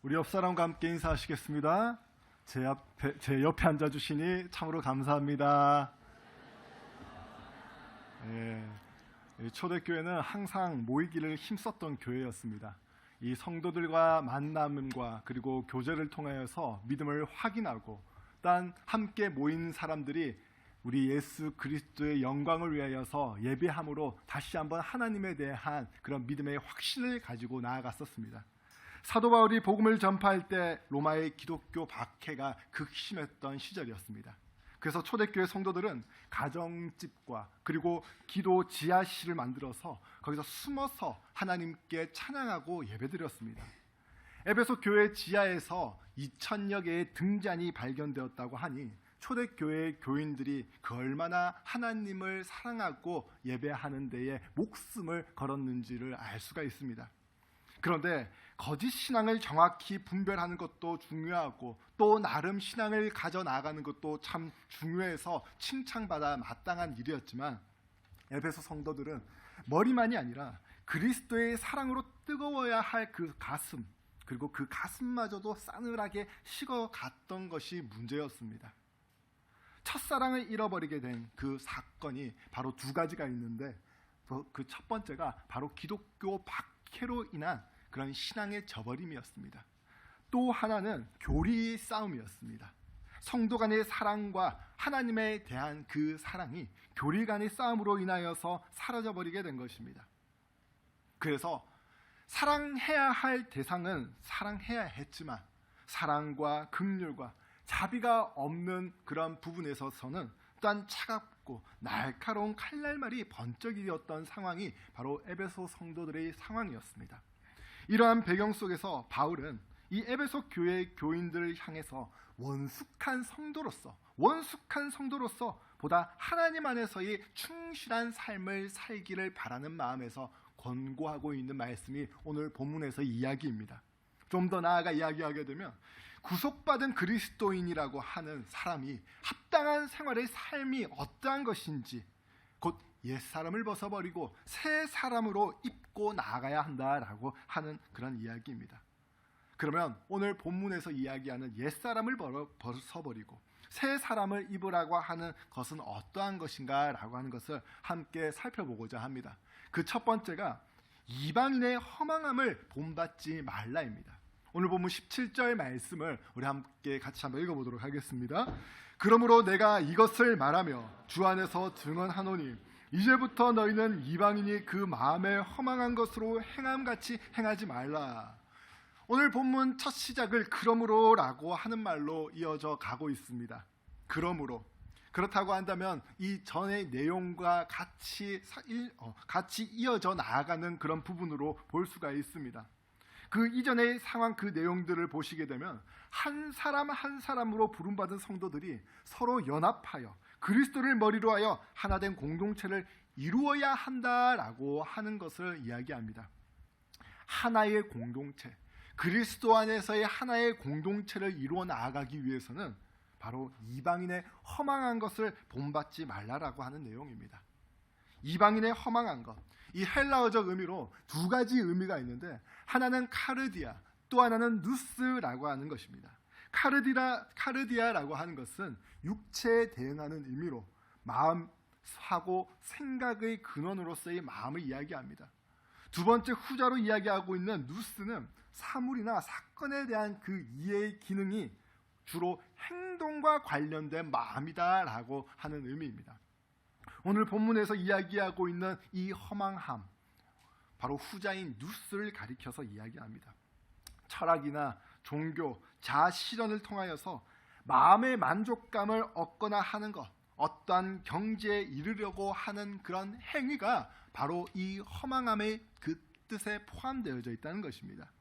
우리 옆 사람과 함께 인사하시겠습니다. 제 옆에 앉아주시니 참으로 감사합니다. 초대교회는 항상 모이기를 힘썼던 교회였습니다. 이 성도들과 만남과 그리고 교제를 통하여서 믿음을 확인하고 또 함께 모인 사람들이 우리 예수 그리스도의 영광을 위하여서 예배함으로 다시 한번 하나님에 대한 그런 믿음의 확신을 가지고 나아갔었습니다. 사도 바울이 복음을 전파할 때 로마의 기독교 박해가 극심했던 시절이었습니다. 그래서 초대교회 성도들은 가정집과 그리고 기도 지하실을 만들어서 거기서 숨어서 하나님께 찬양하고 예배드렸습니다. 에베소 교회 지하에서 2000여 개의 등잔이 발견되었다고 하니 초대교회 교인들이 그 얼마나 하나님을 사랑하고 예배하는 데에 목숨을 걸었는지를 알 수가 있습니다. 그런데 거짓 신앙을 정확히 분별하는 것도 중요하고 또 나름 신앙을 가져나가는 것도 참 중요해서 칭찬받아 마땅한 일이었지만 에베소 성도들은 머리만이 아니라 그리스도의 사랑으로 뜨거워야 할 그 가슴, 그리고 그 가슴마저도 싸늘하게 식어갔던 것이 문제였습니다. 첫사랑을 잃어버리게 된 그 사건이 바로 두 가지가 있는데 그 첫 번째가 바로 기독교 박해로 인한 그런 신앙의 저버림이었습니다. 또 하나는 교리의 싸움이었습니다. 성도 간의 사랑과 하나님에 대한 그 사랑이 교리 간의 싸움으로 인하여서 사라져버리게 된 것입니다. 그래서 사랑해야 할 대상은 사랑해야 했지만 사랑과 긍휼과 자비가 없는 그런 부분에 있어서는 또한 차갑고 날카로운 칼날말이 번쩍이었던 상황이 바로 에베소 성도들의 상황이었습니다. 이러한 배경 속에서 바울은 이 에베소 교회 교인들을 향해서 원숙한 성도로서 보다 하나님 안에서의 충실한 삶을 살기를 바라는 마음에서 권고하고 있는 말씀이 오늘 본문에서 이야기입니다. 좀 더 나아가 이야기하게 되면 구속받은 그리스도인이라고 하는 사람이 합당한 생활의 삶이 어떠한 것인지, 곧 옛사람을 벗어버리고 새 사람으로 입고 나아가야 한다라고 하는 그런 이야기입니다. 그러면 오늘 본문에서 이야기하는 옛사람을 벗어버리고 새 사람을 입으라고 하는 것은 어떠한 것인가 라고 하는 것을 함께 살펴보고자 합니다. 그 첫 번째가 이방인의 허망함을 본받지 말라입니다. 오늘 본문 17절 말씀을 우리 함께 같이 한번 읽어보도록 하겠습니다. 그러므로 내가 이것을 말하며 주 안에서 증언하노니 이제부터 너희는 이방인이 그 마음에 허망한 것으로 행함같이 행하지 말라. 오늘 본문 첫 시작을 그러므로라고 하는 말로 이어져 가고 있습니다. 그러므로. 그렇다고 한다면 이 전의 내용과 같이 이어져 나아가는 그런 부분으로 볼 수가 있습니다. 그 이전의 상황, 그 내용들을 보시게 되면 한 사람 한 사람으로 부름받은 성도들이 서로 연합하여 그리스도를 머리로 하여 하나된 공동체를 이루어야 한다라고 하는 것을 이야기합니다. 하나의 공동체, 그리스도 안에서의 하나의 공동체를 이루어 나아가기 위해서는 바로 이방인의 허망한 것을 본받지 말라라고 하는 내용입니다. 이방인의 허망한 것, 이 헬라어적 의미로 두 가지 의미가 있는데 하나는 카르디아, 또 하나는 누스라고 하는 것입니다. 카르디아라고 하는 것은 육체에 대응하는 의미로 마음, 사고, 생각의 근원으로서의 마음을 이야기합니다. 두 번째 후자로 이야기하고 있는 누스는 사물이나 사건에 대한 그 이해의 기능이 주로 행동과 관련된 마음이다라고 하는 의미입니다. 오늘 본문에서 이야기하고 있는 이 허망함, 바로 후자인 누스를 가리켜서 이야기합니다. 철학이나 종교, 자아실현을 통하여서 마음의 만족감을 얻거나 하는 것, 어떠한 경지에 이르려고 하는 그런 행위가 바로 이 허망함의 그 뜻에 포함되어져 있다는 것입니다.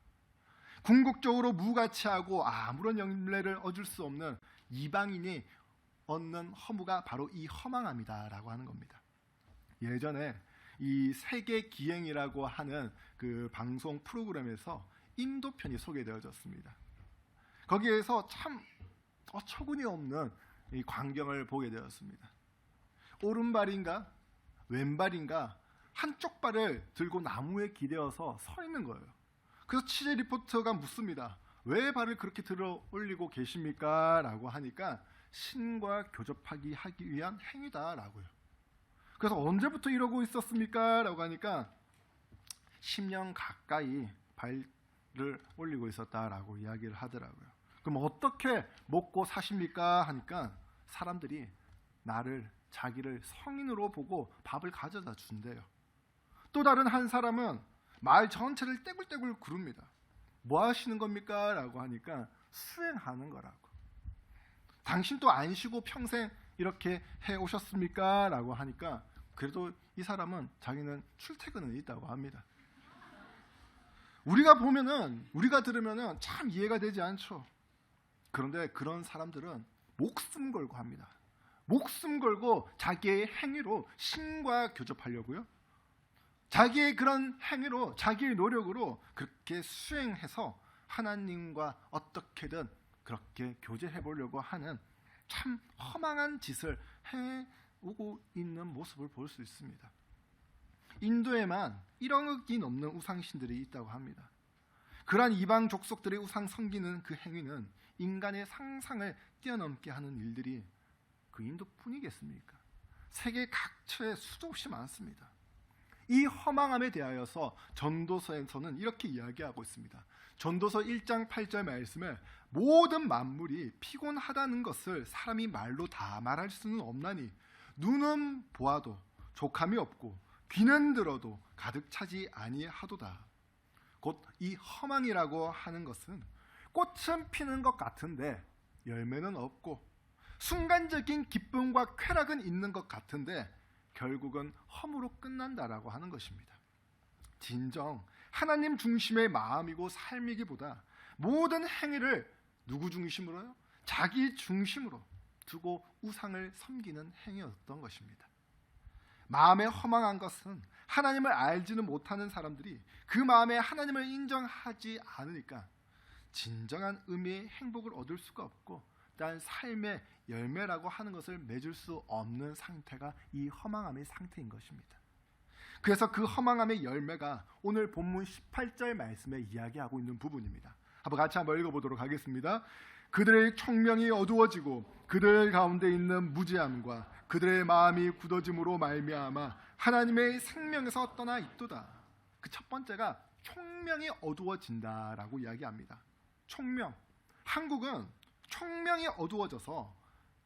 궁극적으로 무가치하고 아무런 열매를 얻을 수 없는 이방인이 얻는 허무가 바로 이 허망함이다라고 하는 겁니다. 예전에 이 세계 기행이라고 하는 그 방송 프로그램에서 인도 편이 소개되어졌습니다. 거기에서 참 어처구니 없는 이 광경을 보게 되었습니다. 오른발인가 왼발인가 한쪽 발을 들고 나무에 기대어서 서 있는 거예요. 그래서 취재 리포터가 묻습니다. 왜 발을 그렇게 들어 올리고 계십니까? 라고 하니까 신과 교접하기 하기 위한 행위다라고요. 그래서 언제부터 이러고 있었습니까? 라고 하니까 10년 가까이 발을 올리고 있었다라고 이야기를 하더라고요. 그럼 어떻게 먹고 사십니까? 하니까 사람들이 자기를 성인으로 보고 밥을 가져다 준대요. 또 다른 한 사람은 마을 전체를 떼굴떼굴 구릅니다. 뭐 하시는 겁니까? 라고 하니까 수행하는 거라고. 당신도 안 쉬고 평생 이렇게 해오셨습니까? 라고 하니까 그래도 이 사람은 자기는 출퇴근은 있다고 합니다. 우리가 들으면은 참 이해가 되지 않죠. 그런데 그런 사람들은 목숨 걸고 합니다. 목숨 걸고 자기의 행위로 신과 교접하려고요. 자기의 그런 행위로, 자기의 노력으로 그렇게 수행해서 하나님과 어떻게든 그렇게 교제해 보려고 하는 참 허망한 짓을 해오고 있는 모습을 볼 수 있습니다. 인도에만 1억이 넘는 우상신들이 있다고 합니다. 그러한 이방 족속들의 우상 섬기는 그 행위는 인간의 상상을 뛰어넘게 하는 일들이 그 인도뿐이겠습니까? 세계 각처에 수도 없이 많습니다. 이 허망함에 대하여서 전도서에서는 이렇게 이야기하고 있습니다. 전도서 1장 8절 말씀에 모든 만물이 피곤하다는 것을 사람이 말로 다 말할 수는 없나니 눈은 보아도 족함이 없고 귀는 들어도 가득 차지 아니하도다. 곧 이 허망이라고 하는 것은 꽃은 피는 것 같은데 열매는 없고 순간적인 기쁨과 쾌락은 있는 것 같은데 결국은 험으로 끝난다라고 하는 것입니다. 진정 하나님 중심의 마음이고 삶이기보다 모든 행위를 누구 중심으로요? 자기 중심으로 두고 우상을 섬기는 행위였던 것입니다. 마음에 허망한 것은 하나님을 알지는 못하는 사람들이 그 마음에 하나님을 인정하지 않으니까 진정한 의미의 행복을 얻을 수가 없고 또한 삶의 열매라고 하는 것을 맺을 수 없는 상태가 이 허망함의 상태인 것입니다. 그래서 그 허망함의 열매가 오늘 본문 18절 말씀에 이야기하고 있는 부분입니다. 같이 한번 읽어보도록 하겠습니다. 그들의 총명이 어두워지고 그들 가운데 있는 무지함과 그들의 마음이 굳어짐으로 말미암아 하나님의 생명에서 떠나 있도다. 그 첫 번째가 총명이 어두워진다라고 이야기합니다. 총명. 한국은 총명이 어두워져서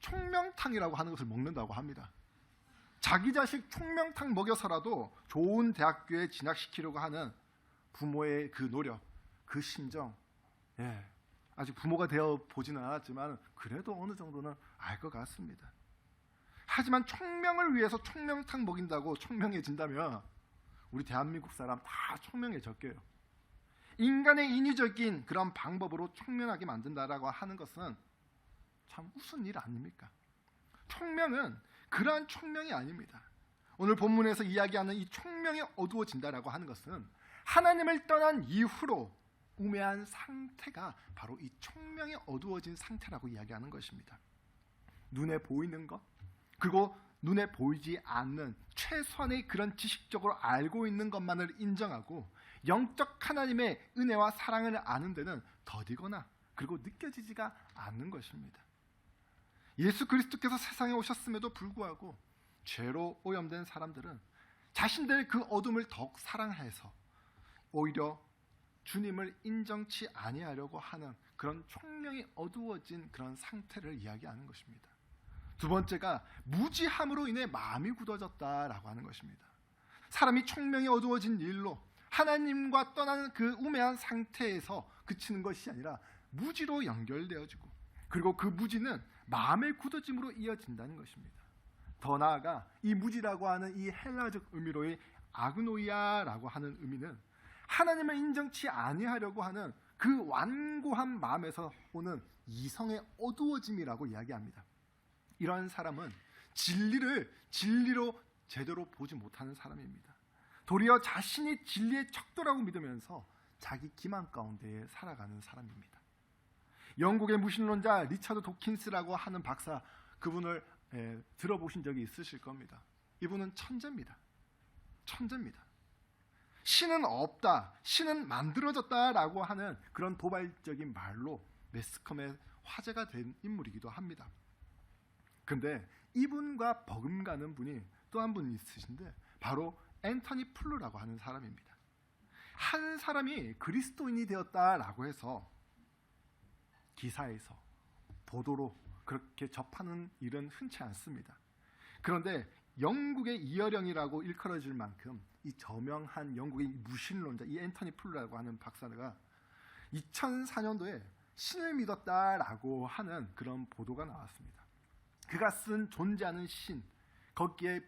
총명탕이라고 하는 것을 먹는다고 합니다. 자기 자식 총명탕 먹여서라도 좋은 대학교에 진학시키려고 하는 부모의 그 노력, 그 심정, 아직 부모가 되어 보지는 않았지만 그래도 어느 정도는 알 것 같습니다. 하지만 총명을 위해서 총명탕 먹인다고 총명해진다면 우리 대한민국 사람 다 총명해졌게요. 인간의 인위적인 그런 방법으로 총명하게 만든다라고 하는 것은 참 우스운 일 아닙니까? 총명은 그러한 총명이 아닙니다. 오늘 본문에서 이야기하는 이 총명이 어두워진다라고 하는 것은 하나님을 떠난 이후로 우매한 상태가 바로 이 총명이 어두워진 상태라고 이야기하는 것입니다. 눈에 보이는 것, 그리고 눈에 보이지 않는 최소한의 그런 지식적으로 알고 있는 것만을 인정하고 영적 하나님의 은혜와 사랑을 아는 데는 더디거나 그리고 느껴지지가 않는 것입니다. 예수 그리스도께서 세상에 오셨음에도 불구하고 죄로 오염된 사람들은 자신들의 그 어둠을 더욱 사랑해서 오히려 주님을 인정치 아니하려고 하는 그런 총명이 어두워진 그런 상태를 이야기하는 것입니다. 두 번째가 무지함으로 인해 마음이 굳어졌다라고 하는 것입니다. 사람이 총명이 어두워진 일로 하나님과 떠나는 그 우매한 상태에서 그치는 것이 아니라 무지로 연결되어지고 그리고 그 무지는 마음의 굳어짐으로 이어진다는 것입니다. 더 나아가 이 무지라고 하는 이 헬라적 의미로의 아그노이아라고 하는 의미는 하나님을 인정치 아니하려고 하는 그 완고한 마음에서 오는 이성의 어두워짐이라고 이야기합니다. 이러한 사람은 진리를 진리로 제대로 보지 못하는 사람입니다. 도리어 자신이 진리의 척도라고 믿으면서 자기 기만 가운데 살아가는 사람입니다. 영국의 무신론자 리처드 도킨스라고 하는 박사, 그분을 들어보신 적이 있으실 겁니다. 이분은 천재입니다. 천재입니다. 신은 없다, 신은 만들어졌다라고 하는 그런 도발적인 말로 매스컴의 화제가 된 인물이기도 합니다. 근데 이분과 버금가는 분이 또 한 분 있으신데 바로 앤토니 플루라고 하는 사람입니다. 한 사람이 그리스도인이 되었다라고 해서 기사에서 보도로 그렇게 접하는 일은 흔치 않습니다. 그런데 영국의 이어령이라고 일컬어질 만큼 이 저명한 영국의 무신론자 이 앤토니 플루라고 하는 박사가 2004년도에 신을 믿었다라고 하는 그런 보도가 나왔습니다. 그가 쓴 존재하는 신, 거기에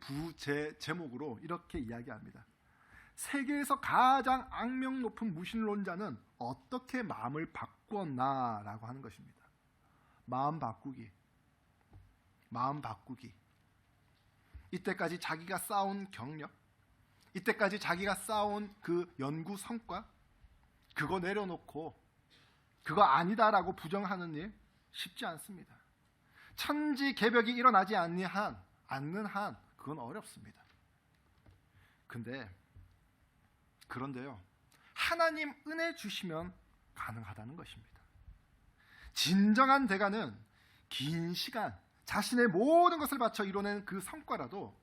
제목으로 이렇게 이야기합니다. 세계에서 가장 악명 높은 무신론자는 어떻게 마음을 바꾸었나라고 하는 것입니다. 마음 바꾸기. 이때까지 자기가 쌓아온 경력, 이때까지 자기가 쌓아온 그 연구 성과, 그거 내려놓고 그거 아니다라고 부정하는 일 쉽지 않습니다. 천지개벽이 일어나지 않는 한 그건 어렵습니다. 그런데요, 하나님 은혜 주시면 가능하다는 것입니다. 진정한 대가는 긴 시간 자신의 모든 것을 바쳐 이뤄낸 그 성과라도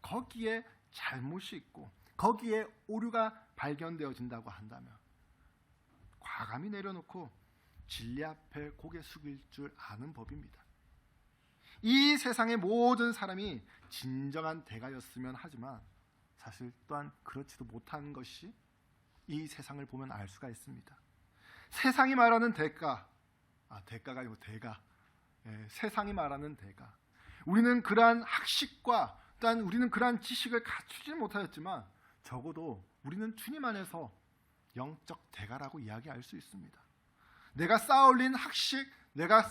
거기에 잘못이 있고 거기에 오류가 발견되어진다고 한다면 과감히 내려놓고 진리 앞에 고개 숙일 줄 아는 법입니다. 이 세상의 모든 사람이 진정한 대가였으면 하지만 사실 또한 그렇지도 못한 것이 이 세상을 보면 알 수가 있습니다. 세상이 말하는 대가가 아니고 대가. 세상이 말하는 대가. 우리는 그러한 학식과 또한 우리는 그러한 지식을 갖추지 못하였지만 적어도 우리는 주님 안에서 영적 대가라고 이야기할 수 있습니다. 내가 쌓아올린 학식, 내가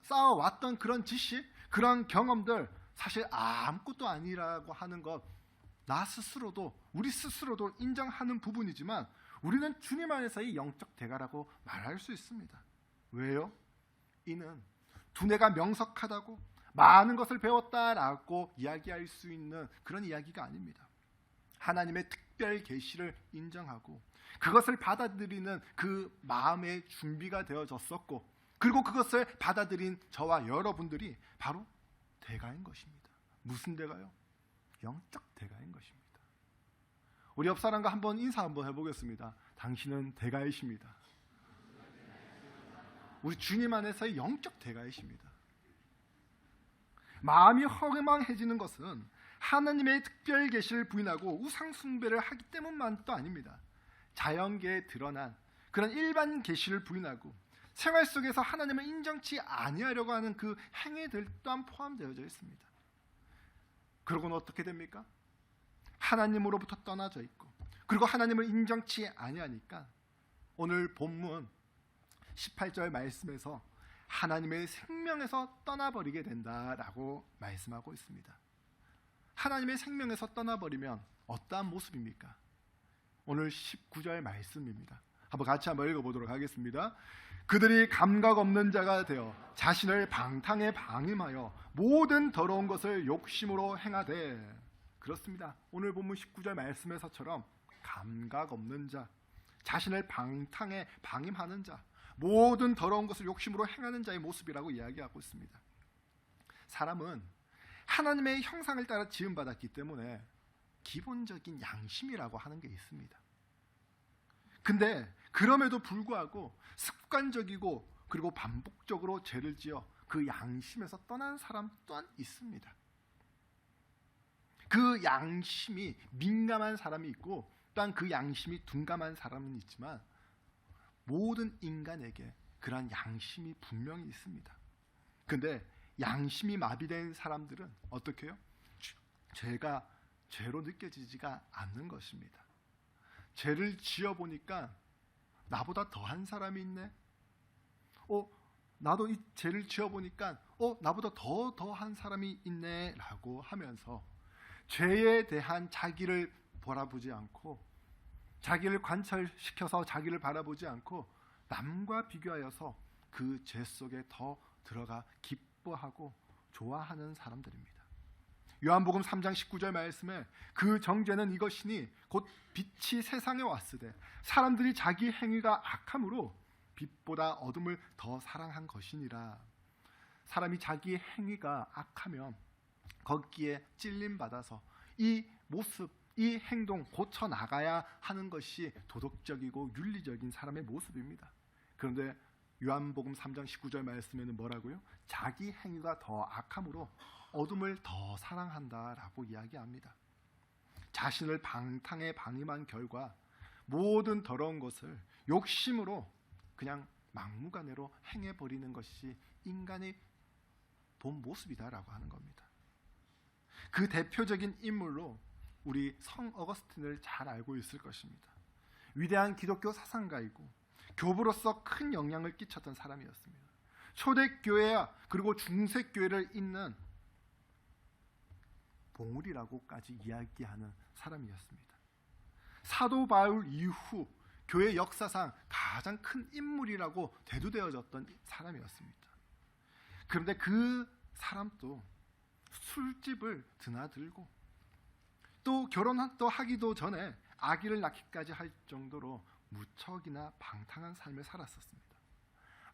쌓아왔던 그런 지식, 그런 경험들 사실 아무것도 아니라고 하는 것 나 스스로도 우리 스스로도 인정하는 부분이지만 우리는 주님 안에서의 영적 대가라고 말할 수 있습니다. 왜요? 이는 두뇌가 명석하다고 많은 것을 배웠다라고 이야기할 수 있는 그런 이야기가 아닙니다. 하나님의 특별 계시를 인정하고 그것을 받아들이는 그 마음의 준비가 되어졌었고 그리고 그것을 받아들인 저와 여러분들이 바로 대가인 것입니다. 무슨 대가요? 영적 대가인 것입니다. 우리 옆 사람과 한번 인사 한번 해보겠습니다. 당신은 대가이십니다. 우리 주님 안에서의 영적 대가이십니다. 마음이 허망해지는 것은 하나님의 특별 계시를 부인하고 우상 숭배를 하기 때문만도 아닙니다. 자연계에 드러난 그런 일반 계시를 부인하고 생활 속에서 하나님을 인정치 아니하려고 하는 그 행위들 또한 포함되어져 있습니다. 그러고는 어떻게 됩니까? 하나님으로부터 떠나져 있고 그리고 하나님을 인정치 아니하니까 오늘 본문 18절 말씀에서 하나님의 생명에서 떠나버리게 된다라고 말씀하고 있습니다. 하나님의 생명에서 떠나버리면 어떠한 모습입니까? 오늘 19절 말씀입니다. 같이 한번 읽어보도록 하겠습니다. 그들이 감각 없는 자가 되어 자신을 방탕에 방임하여 모든 더러운 것을 욕심으로 행하되. 그렇습니다. 오늘 본문 19절 말씀에서처럼 감각 없는 자, 자신을 방탕에 방임하는 자, 모든 더러운 것을 욕심으로 행하는 자의 모습이라고 이야기하고 있습니다. 사람은 하나님의 형상을 따라 지음받았기 때문에 기본적인 양심이라고 하는 게 있습니다. 근데 그럼에도 불구하고 습관적이고 그리고 반복적으로 죄를 지어 그 양심에서 떠난 사람 또한 있습니다. 그 양심이 민감한 사람이 있고 또한 그 양심이 둔감한 사람은 있지만 모든 인간에게 그러한 양심이 분명히 있습니다. 근데 양심이 마비된 사람들은 어떻게 해요? 죄가 죄로 느껴지지가 않는 것입니다. 죄를 지어보니까 나보다 더한 사람이 있네. 나도 이 죄를 지어보니까 나보다 더한 사람이 있네 라고 하면서 죄에 대한 자기를 바라보지 않고 자기를 관찰시켜서 자기를 바라보지 않고 남과 비교하여서 그 죄 속에 더 들어가 기뻐하고 좋아하는 사람들입니다. 요한복음 3장 19절 말씀에 그 정죄는 이것이니 곧 빛이 세상에 왔으되 사람들이 자기 행위가 악함으로 빛보다 어둠을 더 사랑한 것이니라. 사람이 자기 행위가 악하면 거기에 찔림받아서 이 모습, 이 행동 고쳐 나가야 하는 것이 도덕적이고 윤리적인 사람의 모습입니다. 그런데 요한복음 3장 19절 말씀에는 뭐라고요? 자기 행위가 더 악함으로 어둠을 더 사랑한다라고 이야기합니다. 자신을 방탕에 방임한 결과 모든 더러운 것을 욕심으로 그냥 막무가내로 행해버리는 것이 인간의 본 모습이다라고 하는 겁니다. 그 대표적인 인물로 우리 성 어거스틴을 잘 알고 있을 것입니다. 위대한 기독교 사상가이고 교부로서 큰 영향을 끼쳤던 사람이었습니다. 초대교회와 그리고 중세교회를 잇는 봉우리라고까지 이야기하는 사람이었습니다. 사도 바울 이후 교회 역사상 가장 큰 인물이라고 대두되어졌던 사람이었습니다. 그런데 그 사람도 술집을 드나들고 또 결혼도 하기도 전에 아기를 낳기까지 할 정도로 무척이나 방탕한 삶을 살았었습니다.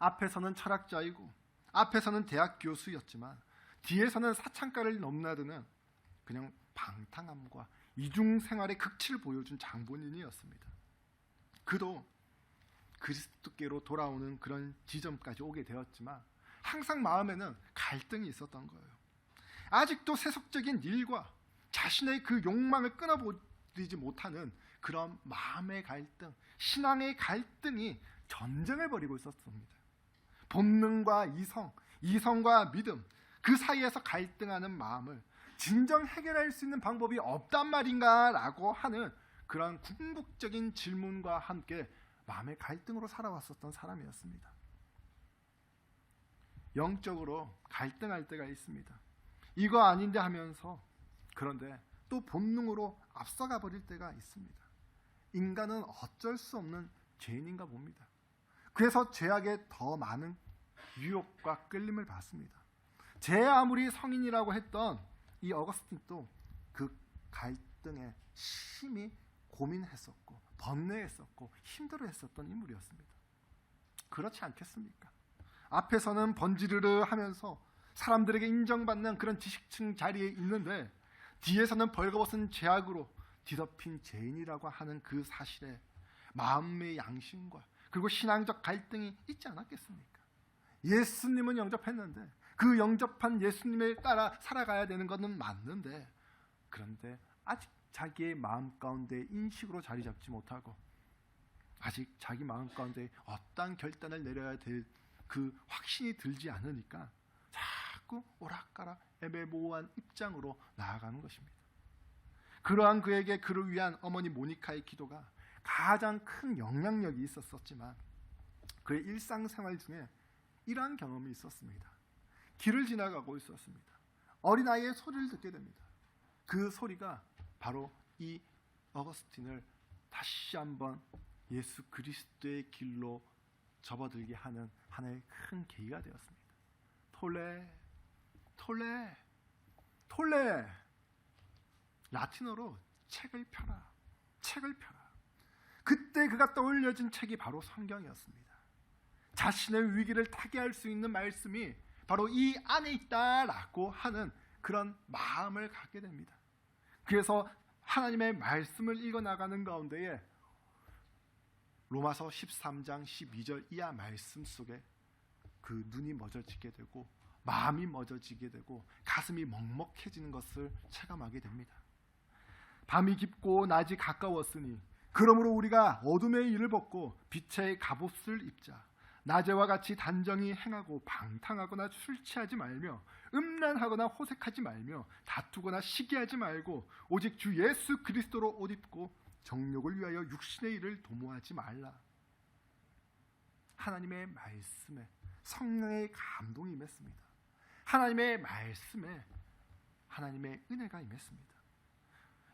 앞에서는 철학자이고 앞에서는 대학 교수였지만 뒤에서는 사창가를 넘나드는 그냥 방탕함과 이중생활의 극치를 보여준 장본인이었습니다. 그도 그리스도께로 돌아오는 그런 지점까지 오게 되었지만 항상 마음에는 갈등이 있었던 거예요. 아직도 세속적인 일과 자신의 그 욕망을 끊어버리지 못하는 그런 마음의 갈등, 신앙의 갈등이 전쟁을 벌이고 있었습니다. 본능과 이성, 이성과 믿음, 그 사이에서 갈등하는 마음을 진정 해결할 수 있는 방법이 없단 말인가 라고 하는 그런 궁극적인 질문과 함께 마음의 갈등으로 살아왔었던 사람이었습니다. 영적으로 갈등할 때가 있습니다. 이거 아닌데 하면서 그런데 또 본능으로 앞서가 버릴 때가 있습니다. 인간은 어쩔 수 없는 죄인인가 봅니다. 그래서 죄악에 더 많은 유혹과 끌림을 받습니다. 제 아무리 성인이라고 했던 이 어거스틴도 그 갈등에 심히 고민했었고 번뇌했었고 힘들어했었던 인물이었습니다. 그렇지 않겠습니까? 앞에서는 번지르르 하면서 사람들에게 인정받는 그런 지식층 자리에 있는데 뒤에서는 벌거벗은 죄악으로 뒤덮인 죄인이라고 하는 그 사실에 마음의 양심과 그리고 신앙적 갈등이 있지 않았겠습니까? 예수님은 영접했는데 그 영접한 예수님을 따라 살아가야 되는 것은 맞는데 그런데 아직 자기의 마음 가운데 인식으로 자리 잡지 못하고 아직 자기 마음 가운데 어떠한 결단을 내려야 될 그 확신이 들지 않으니까 자꾸 오락가락 애매모호한 입장으로 나아가는 것입니다. 그러한 그에게 그를 위한 어머니 모니카의 기도가 가장 큰 영향력이 있었지만 그의 일상생활 중에 이러한 경험이 있었습니다. 길을 지나가고 있었습니다. 어린아이의 소리를 듣게 됩니다. 그 소리가 바로 이 어거스틴을 다시 한번 예수 그리스도의 길로 접어들게 하는 하나의 큰 계기가 되었습니다. 톨레, 톨레, 톨레. 라틴어로 책을 펴라, 책을 펴라. 그때 그가 떠올려진 책이 바로 성경이었습니다. 자신의 위기를 타개할 수 있는 말씀이 바로 이 안에 있다라고 하는 그런 마음을 갖게 됩니다. 그래서 하나님의 말씀을 읽어나가는 가운데에 로마서 13장 12절 이하 말씀 속에 그 눈이 멎어지게 되고 마음이 멎어지게 되고 가슴이 먹먹해지는 것을 체감하게 됩니다. 밤이 깊고 낮이 가까웠으니 그러므로 우리가 어둠의 일을 벗고 빛의 갑옷을 입자. 낮에와 같이 단정히 행하고 방탕하거나 술 취하지 말며 음란하거나 호색하지 말며 다투거나 시기하지 말고 오직 주 예수 그리스도로 옷 입고 정욕을 위하여 육신의 일을 도모하지 말라. 하나님의 말씀에 성령의 감동이 임했습니다. 하나님의 말씀에 하나님의 은혜가 임했습니다.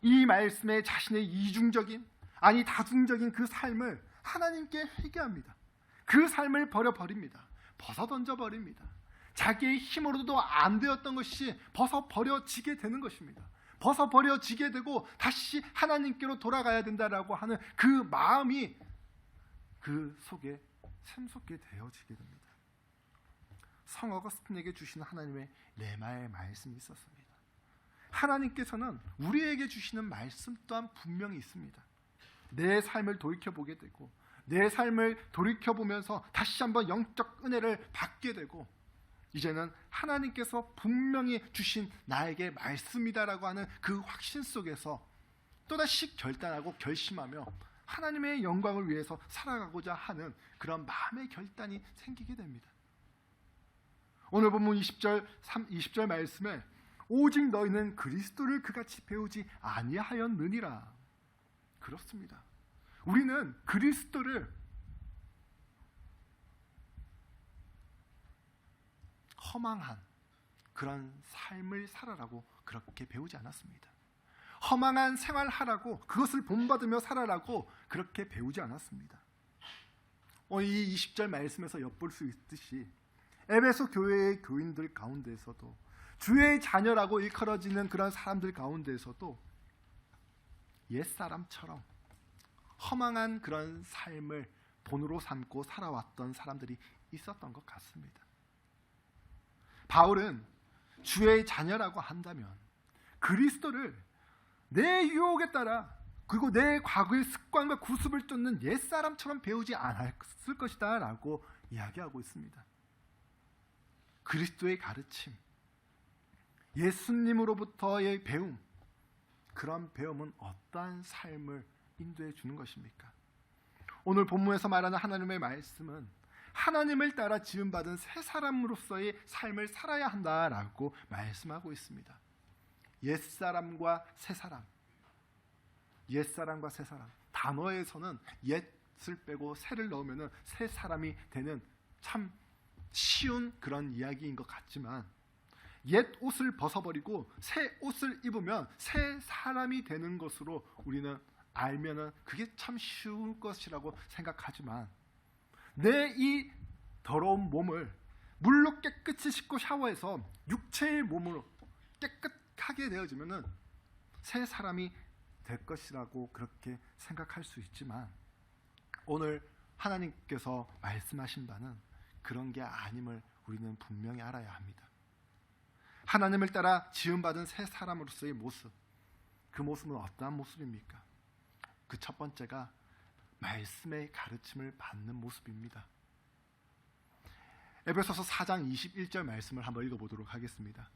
이 말씀에 자신의 이중적인 아니 다중적인 그 삶을 하나님께 회개합니다. 그 삶을 버려버립니다. 벗어던져버립니다. 자기의 힘으로도 안 되었던 것이 벗어버려지게 되는 것입니다. 벗어버려지게 되고 다시 하나님께로 돌아가야 된다라고 하는 그 마음이 그 속에 샘솟게 되어지게 됩니다. 성 어거스틴에게 주시는 하나님의 레마의 말씀이 있었습니다. 하나님께서는 우리에게 주시는 말씀 또한 분명히 있습니다. 내 삶을 돌이켜보게 되고 내 삶을 돌이켜보면서 다시 한번 영적 은혜를 받게 되고 이제는 하나님께서 분명히 주신 나에게 말씀이다라고 하는 그 확신 속에서 또다시 결단하고 결심하며 하나님의 영광을 위해서 살아가고자 하는 그런 마음의 결단이 생기게 됩니다. 오늘 본문 20절 말씀에 오직 너희는 그리스도를 그같이 배우지 아니하였느니라. 그렇습니다. 우리는 그리스도를 허망한 그런 삶을 살아라고 그렇게 배우지 않았습니다. 허망한 생활하라고, 그것을 본받으며 살아라고 그렇게 배우지 않았습니다. 이 20절 말씀에서 엿볼 수 있듯이 에베소 교회의 교인들 가운데에서도 주의 자녀라고 일컬어지는 그런 사람들 가운데에서도 옛사람처럼 허망한 그런 삶을 본으로 삼고 살아왔던 사람들이 있었던 것 같습니다. 바울은 주의 자녀라고 한다면 그리스도를 내 유혹에 따라 그리고 내 과거의 습관과 구습을 쫓는 옛사람처럼 배우지 않았을 것이다 라고 이야기하고 있습니다. 그리스도의 가르침, 예수님으로부터의 배움, 그런 배움은 어떠한 삶을 인도해 주는 것입니까? 오늘 본문에서 말하는 하나님의 말씀은 하나님을 따라 지음받은 새 사람으로서의 삶을 살아야 한다라고 말씀하고 있습니다. 옛사람과 새사람, 옛사람과 새사람, 단어에서는 옛을 빼고 새를 넣으면 새 사람이 되는 참 쉬운 그런 이야기인 것 같지만 옛 옷을 벗어버리고 새 옷을 입으면 새 사람이 되는 것으로 우리는 알면은 그게 참 쉬운 것이라고 생각하지만 내 이 더러운 몸을 물로 깨끗이 씻고 샤워해서 육체의 몸으로 깨끗하게 되어지면은 새 사람이 될 것이라고 그렇게 생각할 수 있지만 오늘 하나님께서 말씀하신 바는 그런 게 아님을 우리는 분명히 알아야 합니다. 하나님을 따라 지음받은 새 사람으로서의 모습, 그 모습은 어떠한 모습입니까? 그 첫 번째가 말씀의 가르침을 받는 모습입니다. 에베소서 4장 21절 말씀을 한번 읽어보도록 하겠습니다.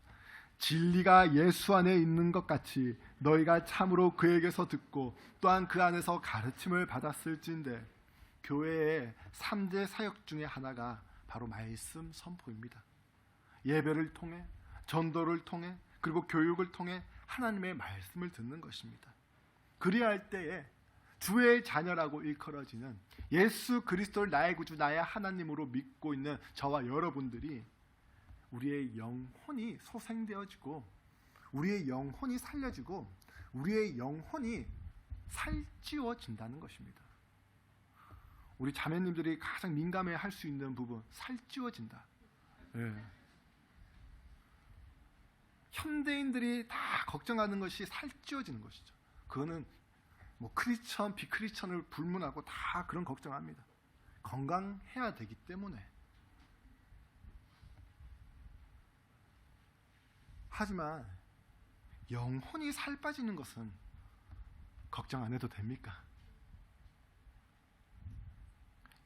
진리가 예수 안에 있는 것 같이 너희가 참으로 그에게서 듣고 또한 그 안에서 가르침을 받았을진데 교회의 3대 사역 중에 하나가 바로 말씀 선포입니다. 예배를 통해, 전도를 통해, 그리고 교육을 통해 하나님의 말씀을 듣는 것입니다. 그리야 할 때에 주의 자녀라고 일컬어지는 예수 그리스도를 나의 구주, 나의 하나님으로 믿고 있는 저와 여러분들이 우리의 영혼이 소생되어지고 우리의 영혼이 살려지고 우리의 영혼이 살찌워진다는 것입니다. 우리 자매님들이 가장 민감해 할 수 있는 부분, 살찌워진다. 예. 현대인들이 다 걱정하는 것이 살찌워지는 것이죠. 그거는 뭐 크리스천, 비크리스천을 불문하고 다 그런 걱정합니다. 건강해야 되기 때문에. 하지만 영혼이 살 빠지는 것은 걱정 안 해도 됩니까?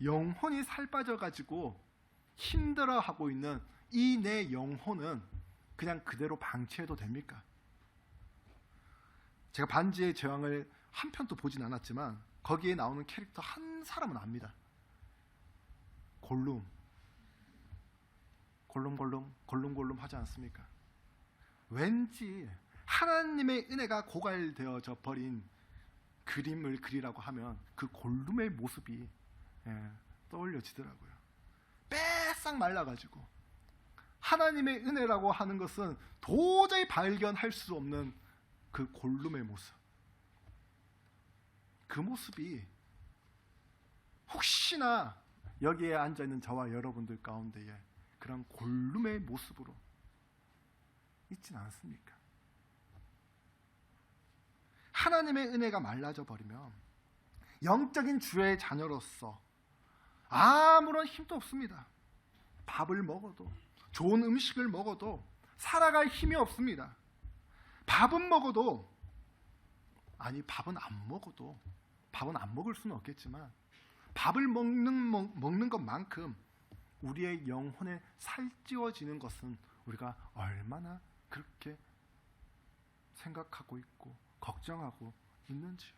영혼이 살 빠져가지고 힘들어하고 있는 이 내 영혼은 그냥 그대로 방치해도 됩니까? 제가 반지의 제왕을 한 편도 보진 않았지만 거기에 나오는 캐릭터 한 사람은 압니다. 골룸 하지 않습니까? 왠지 하나님의 은혜가 고갈되어져 버린 그림을 그리라고 하면 그 골룸의 모습이 떠올려지더라고요. 빼싹 말라가지고 하나님의 은혜라고 하는 것은 도저히 발견할 수 없는 그 골룸의 모습, 그 모습이 혹시나 여기에 앉아있는 저와 여러분들 가운데에 그런 골룸의 모습으로 있진 않습니까? 하나님의 은혜가 말라져 버리면 영적인 주의 자녀로서 아무런 힘도 없습니다. 밥을 먹어도, 좋은 음식을 먹어도 살아갈 힘이 없습니다. 밥은 먹어도, 아니 밥은 안 먹어도, 밥은 안 먹을 수는 없겠지만 밥을 먹는 것만큼 우리의 영혼에 살찌워지는 것은 우리가 얼마나 그렇게 생각하고 있고 걱정하고 있는지요.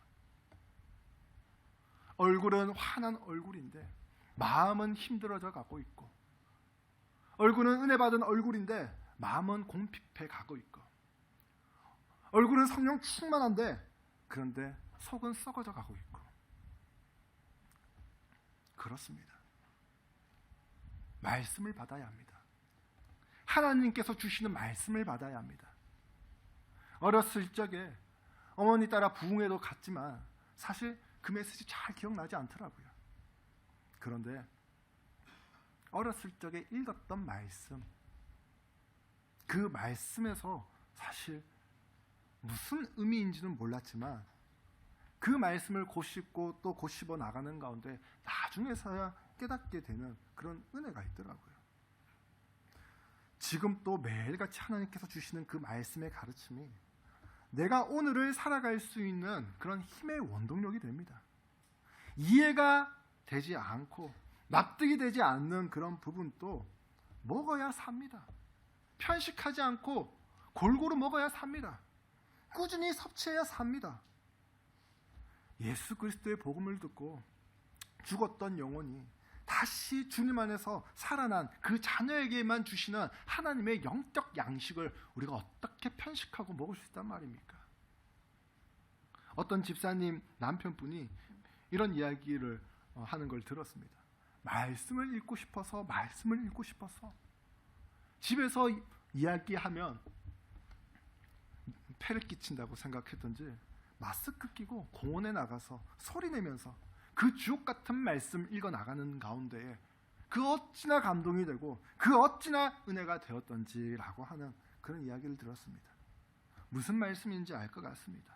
얼굴은 환한 얼굴인데 마음은 힘들어져 가고 있고, 얼굴은 은혜 받은 얼굴인데 마음은 궁핍해 가고 있고, 얼굴은 성령 충만한데 그런데 속은 썩어져 가고 있고. 그렇습니다. 말씀을 받아야 합니다. 하나님께서 주시는 말씀을 받아야 합니다. 어렸을 적에 어머니 따라 부흥회도 갔지만 사실 그 메시지 잘 기억나지 않더라고요. 그런데 어렸을 적에 읽었던 말씀, 그 말씀에서 사실 무슨 의미인지는 몰랐지만 그 말씀을 곧씹고 또 곧씹어 나가는 가운데 나중에서야 깨닫게 되는 그런 은혜가 있더라고요. 지금 또 매일같이 하나님께서 주시는 그 말씀의 가르침이 내가 오늘을 살아갈 수 있는 그런 힘의 원동력이 됩니다. 이해가 되지 않고 납득이 되지 않는 그런 부분도 먹어야 삽니다. 편식하지 않고 골고루 먹어야 삽니다. 꾸준히 섭취해야 삽니다. 예수 그리스도의 복음을 듣고 죽었던 영혼이 다시 주님 안에서 살아난 그 자녀에게만 주시는 하나님의 영적 양식을 우리가 어떻게 편식하고 먹을 수 있단 말입니까? 어떤 집사님 남편분이 이런 이야기를 하는 걸 들었습니다. 말씀을 읽고 싶어서 집에서 이야기하면 폐를 끼친다고 생각했던지 마스크 끼고 공원에 나가서 소리 내면서 그 주옥 같은 말씀 읽어 나가는 가운데에 그 어찌나 감동이 되고 그 어찌나 은혜가 되었던지라고 하는 그런 이야기를 들었습니다. 무슨 말씀인지 알 것 같습니다.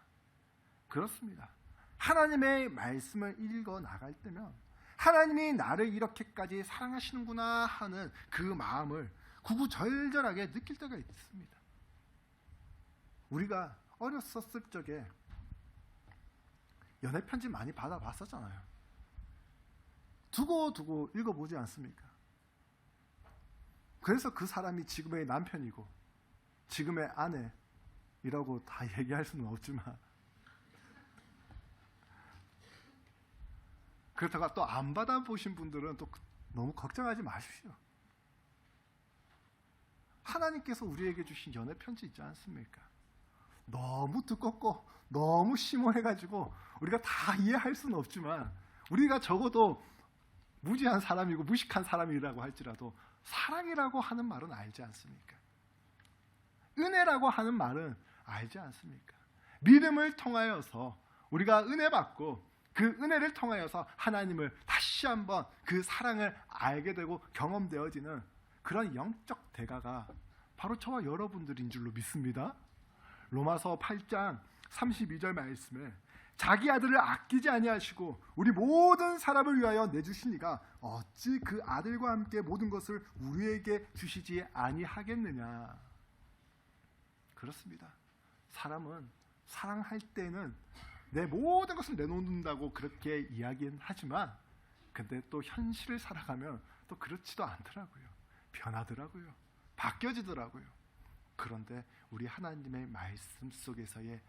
그렇습니다. 하나님의 말씀을 읽어 나갈 때면 하나님이 나를 이렇게까지 사랑하시는구나 하는 그 마음을 구구절절하게 느낄 때가 있습니다. 우리가 어렸었을 적에 연애 편지 많이 받아봤었잖아요. 두고두고 읽어보지 않습니까? 그래서 그 사람이 지금의 남편이고 지금의 아내이라고 다 얘기할 수는 없지만, 그렇다가 또 안 받아보신 분들은 또 너무 걱정하지 마십시오. 하나님께서 우리에게 주신 연애 편지 있지 않습니까? 너무 두껍고 너무 심오해가지고 우리가 다 이해할 수는 없지만, 우리가 적어도 무지한 사람이고 무식한 사람이라고 할지라도 사랑이라고 하는 말은 알지 않습니까? 은혜라고 하는 말은 알지 않습니까? 믿음을 통하여서 우리가 은혜 받고 그 은혜를 통하여서 하나님을 다시 한번 그 사랑을 알게 되고 경험되어지는 그런 영적 대가가 바로 저와 여러분들인 줄로 믿습니다. 로마서 8장 32절 말씀에 자기 아들을 아끼지 아니하시고 우리 모든 사람을 위하여 내주시니가 어찌 그 아들과 함께 모든 것을 우리에게 주시지 아니하겠느냐. 그렇습니다. 사람은 사랑할 때는 내 모든 것을 내놓는다고 그렇게 이야기는 하지만, 근데 또 현실을 살아가면 또 그렇지도 않더라고요. 변하더라고요. 바뀌어지더라고요. 그런데 우리 하나님의 말씀 속에서의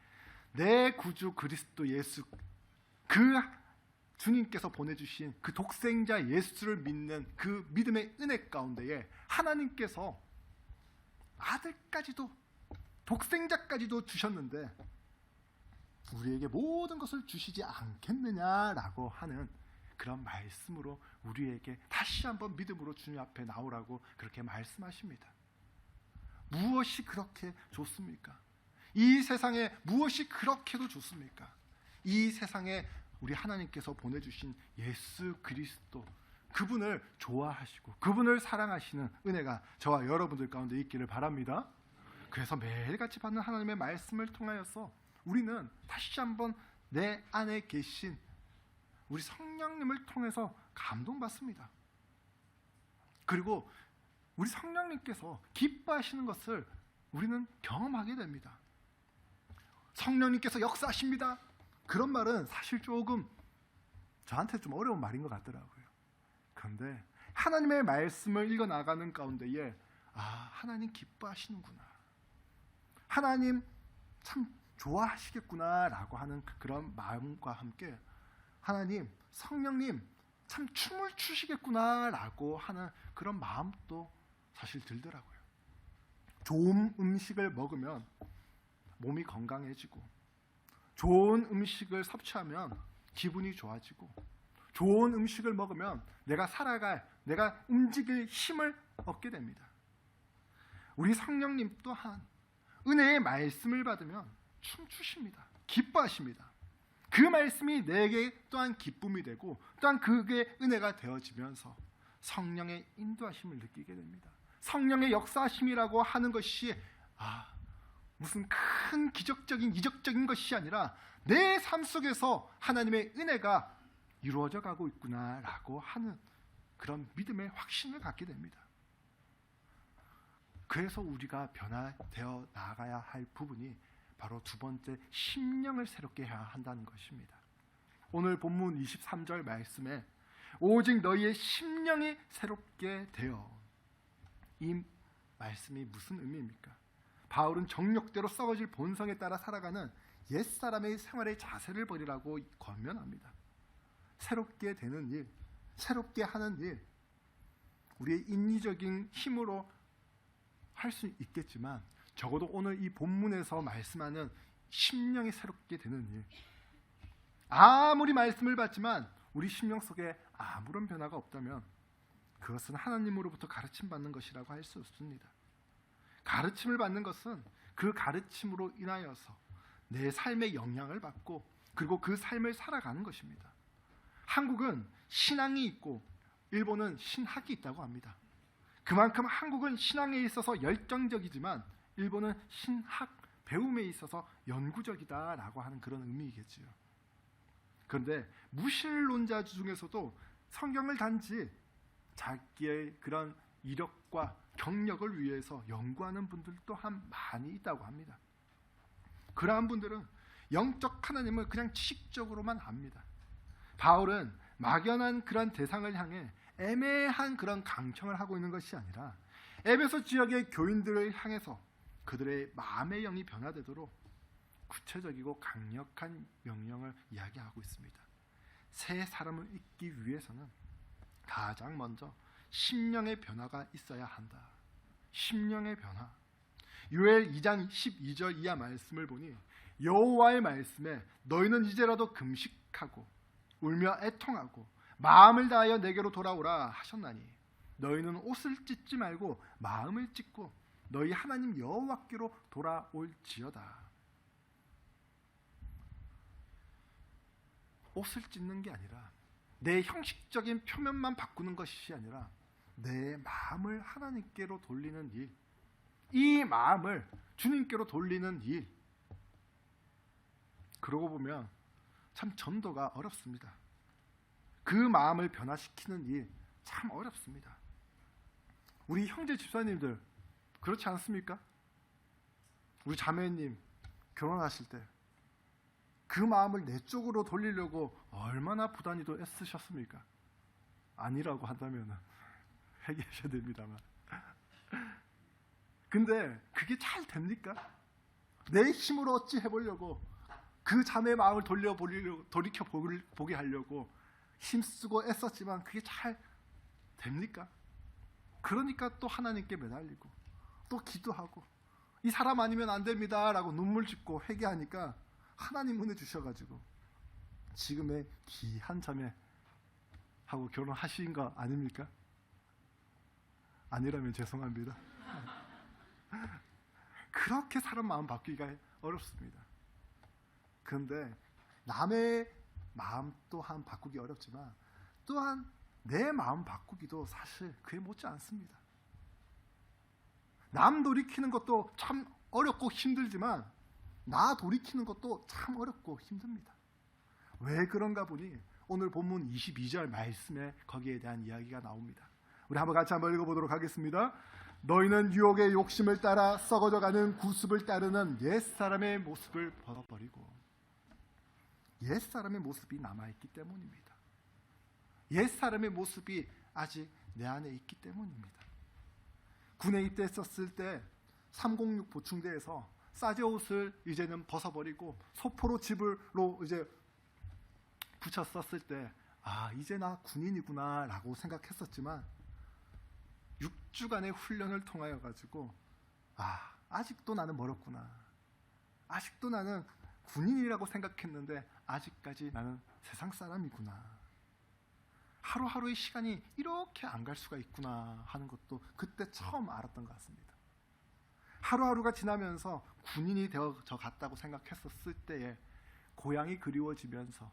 내 구주 그리스도 예수, 그 주님께서 보내주신 그 독생자 예수를 믿는 그 믿음의 은혜 가운데에 하나님께서 아들까지도, 독생자까지도 주셨는데 우리에게 모든 것을 주시지 않겠느냐라고 하는 그런 말씀으로 우리에게 다시 한번 믿음으로 주님 앞에 나오라고 그렇게 말씀하십니다. 무엇이 그렇게 좋습니까? 이 세상에 무엇이 그렇게도 좋습니까? 이 세상에 우리 하나님께서 보내주신 예수 그리스도, 그분을 좋아하시고 그분을 사랑하시는 은혜가 저와 여러분들 가운데 있기를 바랍니다. 그래서 매일같이 받는 하나님의 말씀을 통하여서 우리는 다시 한번 내 안에 계신 우리 성령님을 통해서 감동받습니다. 그리고 우리 성령님께서 기뻐하시는 것을 우리는 경험하게 됩니다. 성령님께서 역사하십니다. 그런 말은 사실 조금 저한테 좀 어려운 말인 것 같더라고요. 그런데 하나님의 말씀을 읽어 나가는 가운데에 하나님 기뻐하시는구나, 하나님 참 좋아하시겠구나 라고 하는 그런 마음과 함께 하나님, 성령님 참 춤을 추시겠구나 라고 하는 그런 마음도 사실 들더라고요. 좋은 음식을 먹으면 몸이 건강해지고, 좋은 음식을 섭취하면 기분이 좋아지고, 좋은 음식을 먹으면 내가 살아갈, 내가 움직일 힘을 얻게 됩니다. 우리 성령님 또한 은혜의 말씀을 받으면 춤추십니다. 기뻐하십니다. 그 말씀이 내게 또한 기쁨이 되고 또한 그게 은혜가 되어지면서 성령의 인도하심을 느끼게 됩니다. 성령의 역사하심이라고 하는 것이 무슨 큰 기적적인 이적적인 것이 아니라 내 삶 속에서 하나님의 은혜가 이루어져 가고 있구나라고 하는 그런 믿음의 확신을 갖게 됩니다. 그래서 우리가 변화되어 나가야 할 부분이 바로 두 번째, 심령을 새롭게 해야 한다는 것입니다. 오늘 본문 23절 말씀에 오직 너희의 심령이 새롭게 되어, 이 말씀이 무슨 의미입니까? 바울은 정욕대로 썩어질 본성에 따라 살아가는 옛사람의 생활의 자세를 버리라고 권면합니다. 새롭게 되는 일, 새롭게 하는 일, 우리의 인위적인 힘으로 할 수 있겠지만 적어도 오늘 이 본문에서 말씀하는 심령이 새롭게 되는 일, 아무리 말씀을 받지만 우리 심령 속에 아무런 변화가 없다면 그것은 하나님으로부터 가르침받는 것이라고 할 수 없습니다. 가르침을 받는 것은 그 가르침으로 인하여서 내 삶에 영향을 받고 그리고 그 삶을 살아가는 것입니다. 한국은 신앙이 있고 일본은 신학이 있다고 합니다. 그만큼 한국은 신앙에 있어서 열정적이지만 일본은 신학 배움에 있어서 연구적이다라고 하는 그런 의미이겠지요. 그런데 무신론자 중에서도 성경을 단지 자기의 그런 이력과 경력을 위해서 연구하는 분들 또한 많이 있다고 합니다. 그러한 분들은 영적 하나님을 그냥 지식적으로만 압니다. 바울은 막연한 그런 대상을 향해 애매한 그런 강청을 하고 있는 것이 아니라 에베소 지역의 교인들을 향해서 그들의 마음의 영이 변화되도록 구체적이고 강력한 명령을 이야기하고 있습니다. 새 사람을 잊기 위해서는 가장 먼저 심령의 변화가 있어야 한다. 심령의 변화. 요엘 2장 12절 이하 말씀을 보니 여호와의 말씀에 너희는 이제라도 금식하고 울며 애통하고 마음을 다하여 내게로 돌아오라 하셨나니 너희는 옷을 찢지 말고 마음을 찢고 너희 하나님 여호와께로 돌아올지어다. 옷을 찢는 게 아니라 내 형식적인 표면만 바꾸는 것이 아니라 내 마음을 하나님께로 돌리는 일, 이 마음을 주님께로 돌리는 일. 그러고 보면 참 전도가 어렵습니다. 그 마음을 변화시키는 일 참 어렵습니다. 우리 형제 집사님들 그렇지 않습니까? 우리 자매님 결혼하실 때 그 마음을 내 쪽으로 돌리려고 얼마나 부단히도 애쓰셨습니까? 아니라고 한다면 회개하셔야 됩니다만. 근데 그게 잘 됩니까? 내 힘으로 어찌 해보려고 그 자매의 마음을 돌이켜보게 하려고 힘쓰고 애썼지만 그게 잘 됩니까? 그러니까 또 하나님께 매달리고 또 기도하고 이 사람 아니면 안 됩니다 라고 눈물 짓고 회개하니까 하나님 은혜 주셔가지고 지금의 귀한 자매하고 결혼하신 거 아닙니까? 아니라면 죄송합니다. 그렇게 사람 마음 바뀌기가 어렵습니다. 그런데 남의 마음 또한 바꾸기 어렵지만 또한 내 마음 바꾸기도 사실 그에 못지 않습니다. 남 돌이키는 것도 참 어렵고 힘들지만 나 돌이키는 것도 참 어렵고 힘듭니다. 왜 그런가 보니 오늘 본문 22절 말씀에 거기에 대한 이야기가 나옵니다. 우리 같이 한번 읽어보도록 하겠습니다. 너희는 유혹의 욕심을 따라 썩어져가는 구습을 따르는 옛사람의 모습을 벗어버리고, 옛사람의 모습이 남아있기 때문입니다. 옛사람의 모습이 아직 내 안에 있기 때문입니다. 군에 입대했었을 때 306 보충대에서 싸제 옷을 이제는 벗어버리고 소포로 집으로 이제 붙였었을 때, 이제 나 군인이구나 라고 생각했었지만 6주간의 훈련을 통하여 가지고 아직도 나는 멀었구나, 아직도 나는 군인이라고 생각했는데 아직까지 나는 세상 사람이구나, 하루하루의 시간이 이렇게 안 갈 수가 있구나 하는 것도 그때 처음 알았던 것 같습니다. 하루하루가 지나면서 군인이 되어져 갔다고 생각했었을 때에 고향이 그리워지면서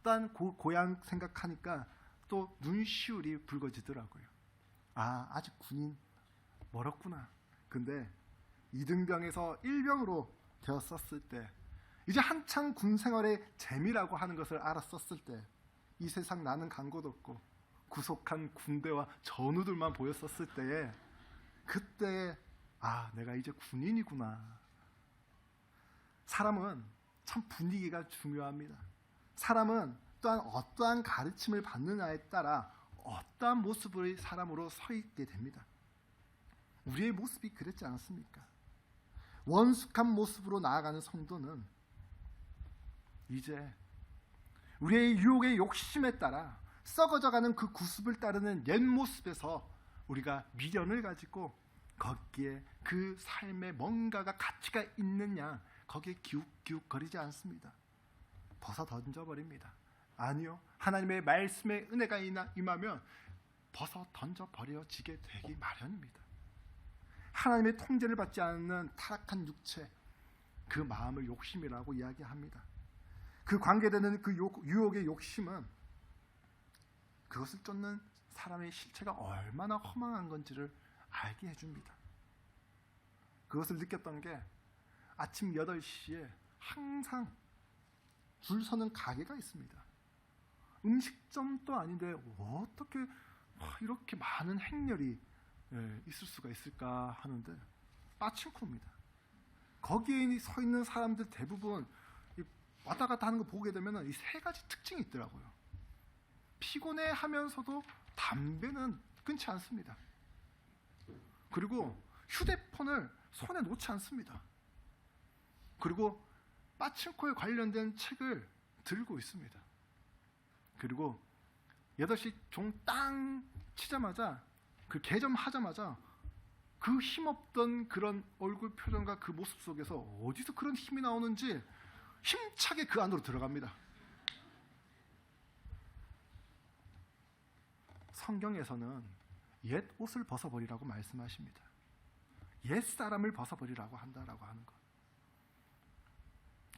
딴 고향 생각하니까 또 눈시울이 붉어지더라고요. 아직 군인 멀었구나. 근데 2등병에서 1병으로 되었었을 때, 이제 한창 군 생활의 재미라고 하는 것을 알았었을 때, 이 세상 나는 간 곳 없고 구속한 군대와 전우들만 보였었을 때에, 그때 내가 이제 군인이구나. 사람은 참 분위기가 중요합니다. 사람은 또한 어떠한 가르침을 받느냐에 따라 어떠한 모습의 사람으로 서 있게 됩니다. 우리의 모습이 그랬지 않았습니까? 원숙한 모습으로 나아가는 성도는 이제 우리의 유혹의 욕심에 따라 썩어져가는 그 구습을 따르는 옛 모습에서 우리가 미련을 가지고 거기에 그 삶에 뭔가가 가치가 있느냐, 거기에 기웃기웃거리지 않습니다. 벗어 던져버립니다. 아니요, 하나님의 말씀의 은혜가 임하면 벗어 던져버려지게 되기 마련입니다. 하나님의 통제를 받지 않는 타락한 육체, 그 마음을 욕심이라고 이야기합니다. 그 관계되는 그 유혹의 욕심은 그것을 쫓는 사람의 실체가 얼마나 허망한 건지를 알게 해줍니다. 그것을 느꼈던 게 아침 8시에 항상 줄 서는 가게가 있습니다. 음식점도 아닌데 어떻게 이렇게 많은 행렬이 있을 수가 있을까 하는데 빠친코입니다. 거기에 서 있는 사람들 대부분 왔다 갔다 하는 거 보게 되면 이 세 가지 특징이 있더라고요. 피곤해 하면서도 담배는 끊지 않습니다. 그리고 휴대폰을 손에 놓지 않습니다. 그리고 빠친코에 관련된 책을 들고 있습니다. 그리고 8시 종 땅 치자마자, 그 개점하자마자 그 힘없던 그런 얼굴 표정과 그 모습 속에서 어디서 그런 힘이 나오는지 힘차게 그 안으로 들어갑니다. 성경에서는 옛 옷을 벗어버리라고 말씀하십니다. 옛 사람을 벗어버리라고 한다라고 하는 것,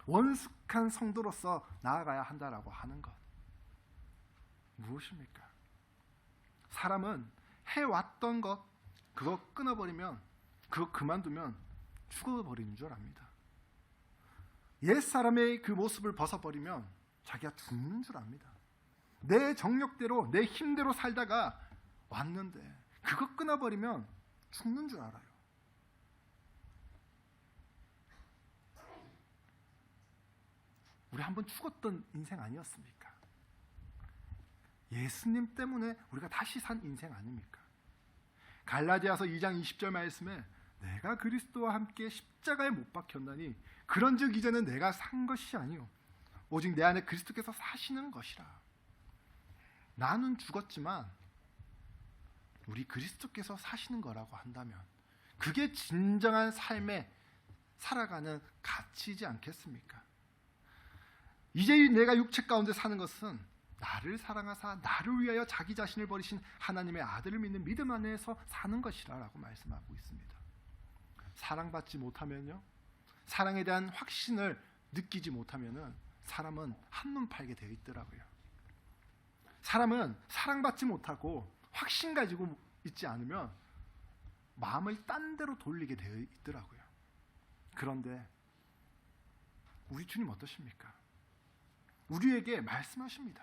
원숙한 성도로서 나아가야 한다라고 하는 것, 무엇입니까? 사람은 해왔던 것, 그거 끊어버리면, 그거 그만두면 죽어버리는 줄 압니다. 옛사람의 그 모습을 벗어버리면 자기가 죽는 줄 압니다. 내 정력대로, 내 힘대로 살다가 왔는데 그거 끊어버리면 죽는 줄 알아요. 우리 한번 죽었던 인생 아니었습니까? 예수님 때문에 우리가 다시 산 인생 아닙니까? 갈라디아서 2장 20절 말씀에 내가 그리스도와 함께 십자가에 못 박혔나니 그런즉 이제는 내가 산 것이 아니요 오직 내 안에 그리스도께서 사시는 것이라. 나는 죽었지만 우리 그리스도께서 사시는 거라고 한다면 그게 진정한 삶에 살아가는 가치이지 않겠습니까? 이제 내가 육체 가운데 사는 것은 나를 사랑하사 나를 위하여 자기 자신을 버리신 하나님의 아들을 믿는 믿음 안에서 사는 것이라고 말씀하고 있습니다. 사랑받지 못하면요, 사랑에 대한 확신을 느끼지 못하면은 사람은 한눈 팔게 되어 있더라고요. 사람은 사랑받지 못하고 확신 가지고 있지 않으면 마음을 딴 데로 돌리게 되어 있더라고요. 그런데 우리 주님 어떠십니까? 우리에게 말씀하십니다.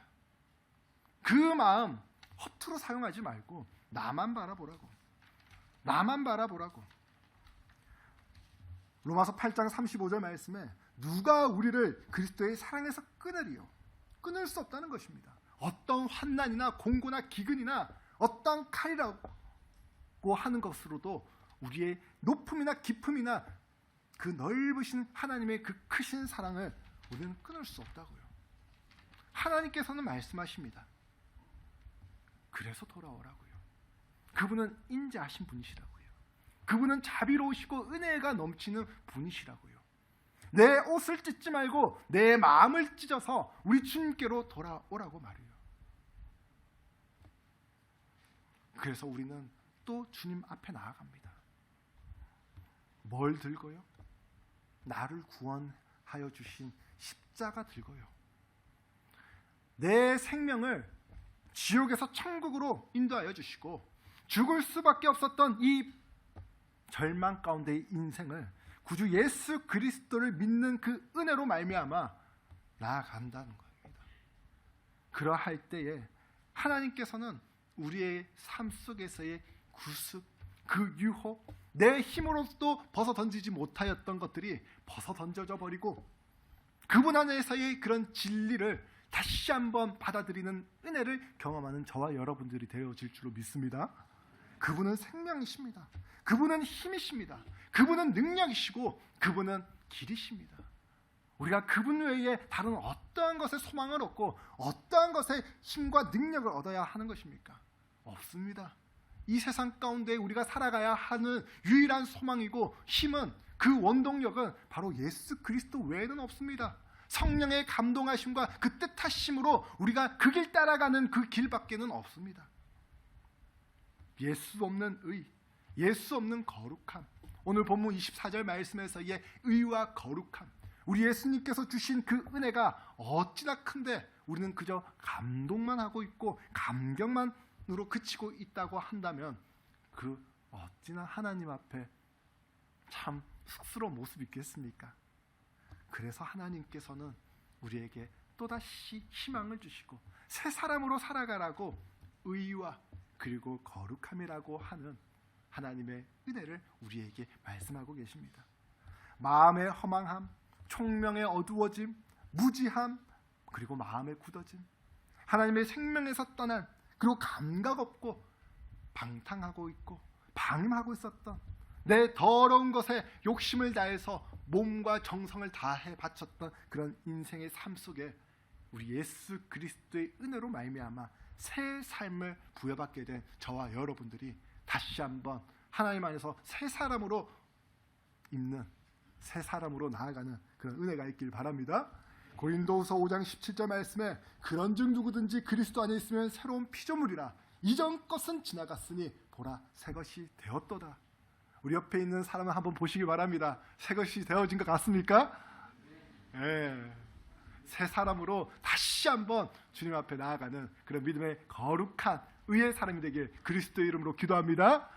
그 마음 허투루 사용하지 말고 나만 바라보라고. 나만 바라보라고. 로마서 8장 35절 말씀에 누가 우리를 그리스도의 사랑에서 끊으리요? 끊을 수 없다는 것입니다. 어떤 환난이나 공고나 기근이나 어떤 칼이라고 하는 것으로도 우리의 높음이나 깊음이나 그 넓으신 하나님의 그 크신 사랑을 우리는 끊을 수 없다고요. 하나님께서는 말씀하십니다. 그래서 돌아오라고요. 그분은 인자하신 분이시라고요. 그분은 자비로우시고 은혜가 넘치는 분이시라고요. 내 옷을 찢지 말고 내 마음을 찢어서 우리 주님께로 돌아오라고 말해요. 그래서 우리는 또 주님 앞에 나아갑니다. 뭘 들고요? 나를 구원하여 주신 십자가 들고요. 내 생명을 지옥에서 천국으로 인도하여 주시고 죽을 수밖에 없었던 이 절망 가운데의 인생을 구주 예수 그리스도를 믿는 그 은혜로 말미암아 나아간다는 겁니다. 그러할 때에 하나님께서는 우리의 삶 속에서의 구습, 그 유혹, 내 힘으로도 벗어 던지지 못하였던 것들이 벗어 던져져 버리고 그분 안에서의 그런 진리를 다시 한번 받아들이는 은혜를 경험하는 저와 여러분들이 되어질 줄로 믿습니다. 그분은 생명이십니다. 그분은 힘이십니다. 그분은 능력이시고 그분은 길이십니다. 우리가 그분 외에 다른 어떠한 것에 소망을 얻고 어떠한 것에 힘과 능력을 얻어야 하는 것입니까? 없습니다. 이 세상 가운데 우리가 살아가야 하는 유일한 소망이고 힘은 그 원동력은 바로 예수 그리스도 외에는 없습니다. 성령의 감동하심과 그 뜻하심으로 우리가 그 길 따라가는 그 길밖에는 없습니다. 예수 없는 의, 예수 없는 거룩함. 오늘 본문 24절 말씀에서의 의와 거룩함, 우리 예수님께서 주신 그 은혜가 어찌나 큰데 우리는 그저 감동만 하고 있고 감격만으로 그치고 있다고 한다면 그 어찌나 하나님 앞에 참 쑥스러운 모습이 있겠습니까? 그래서 하나님께서는 우리에게 또다시 희망을 주시고 새 사람으로 살아가라고 의와 그리고 거룩함이라고 하는 하나님의 은혜를 우리에게 말씀하고 계십니다. 마음의 허망함, 총명의 어두워짐, 무지함, 그리고 마음의 굳어짐, 하나님의 생명에서 떠난, 그리고 감각 없고 방탕하고 있고 방임하고 있었던 내 더러운 것에 욕심을 다해서 몸과 정성을 다해 바쳤던 그런 인생의 삶 속에 우리 예수 그리스도의 은혜로 말미암아 새 삶을 부여받게 된 저와 여러분들이 다시 한번 하나님 안에서 새 사람으로 있는, 새 사람으로 나아가는 그런 은혜가 있길 바랍니다. 고린도후서 5장 17절 말씀에 그런즉 누구든지 그리스도 안에 있으면 새로운 피조물이라 이전 것은 지나갔으니 보라 새 것이 되었도다. 우리 옆에 있는 사람을 한번 보시기 바랍니다. 새 것이 되어진 것 같습니까? 네. 새 사람으로 다시 한번 주님 앞에 나아가는 그런 믿음의 거룩한 의의 사람이 되길 그리스도의 이름으로 기도합니다.